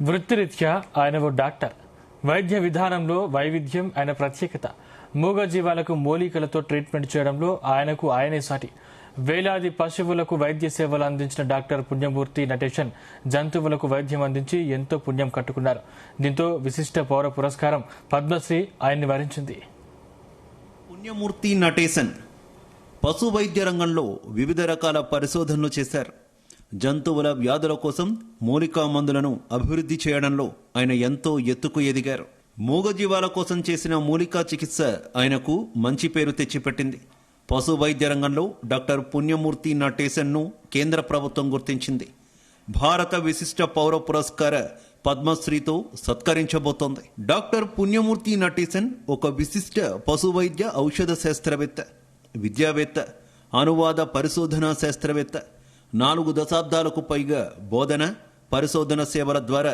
వృత్తిరీత్యా ఆయన ఓ డాక్టర్. వైద్య విధానంలో వైవిధ్యం ఆయన ప్రత్యేకత. మూగజీవాలకు మూలికలతో ట్రీట్మెంట్ చేయడంలో ఆయనకు ఆయనే సాటి. వేలాది పశువులకు వైద్య సేవలు అందించిన డాక్టర్ పుణ్యమూర్తి నటేశన్ జంతువులకు వైద్యం అందించి ఎంతో పుణ్యం కట్టుకున్నారు. దీంతో విశిష్ట పౌర పురస్కారం పద్మశ్రీ ఆయన్ని వరించింది. పుణ్యమూర్తి నటేశన్ పశు వైద్య రంగంలో వివిధ రకాల పరిశోధనలు చేశారు. జంతువుల వ్యాధుల కోసం మూలికా మందులను అభివృద్ధి చేయడంలో ఆయన ఎంతో ఎత్తుకు ఎదిగారు. మూగజీవాల కోసం చేసిన మూలికా చికిత్స ఆయనకు మంచి పేరు తెచ్చిపెట్టింది. పశు వైద్య రంగంలో డాక్టర్ పుణ్యమూర్తి నటేశన్ను కేంద్ర ప్రభుత్వం గుర్తించింది. భారత విశిష్ట పౌర పురస్కార పద్మశ్రీతో సత్కరించబోతోంది. డాక్టర్ పుణ్యమూర్తి నటేశన్ ఒక విశిష్ట పశు వైద్య ఔషధ శాస్త్రవేత్త, విద్యావేత్త, అనువాద పరిశోధనా శాస్త్రవేత్త. 4 దశాబ్దాలకు పైగా బోధన, పరిశోధన సేవల ద్వారా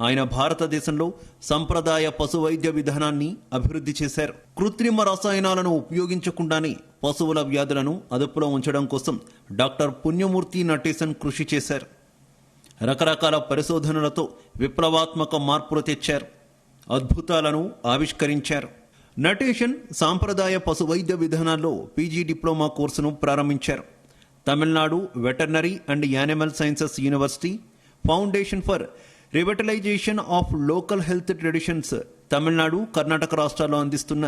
ఆయన భారతదేశంలో సంప్రదాయ పశు వైద్య విధానాన్ని అభివృద్ధి చేశారు. కృత్రిమ రసాయనాలను ఉపయోగించకుండానే పశువుల వ్యాధులను అదుపులో ఉంచడం కోసం డాక్టర్ పుణ్యమూర్తి నటేశన్ కృషి చేశారు. రకరకాల పరిశోధనలతో విప్లవాత్మక మార్పులు తెచ్చారు. అద్భుతాలను ఆవిష్కరించారు. నటేశన్ సాంప్రదాయ పశు వైద్య విధానాల్లో పీజీ డిప్లొమా కోర్సును ప్రారంభించారు. Tamil Nadu veterinary and animal sciences university, foundation for revitalization of local health traditions Tamil Nadu, Karnataka రాష్ట్రాల్లో అందిస్తున్న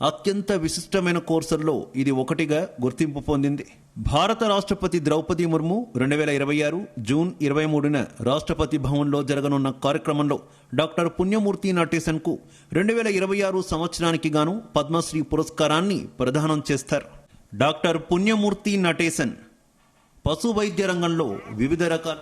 అత్యంత విశిష్టమైన కోర్సుల్లో ఇది ఒకటిగా గుర్తింపు పొందింది. భారత రాష్ట్రపతి ద్రౌపది ముర్ము 2026 జూన్ 23న రాష్ట్రపతి భవన్లో జరగనున్న కార్యక్రమంలో డాక్టర్ పుణ్యమూర్తి నటేశన్కు 2026 సంవత్సరానికి గాను పద్మశ్రీ పురస్కారాన్ని ప్రదానం చేస్తారు. డాక్టర్ పుణ్యమూర్తి నటేశన్ పశు వైద్య రంగంలో వివిధ రకాల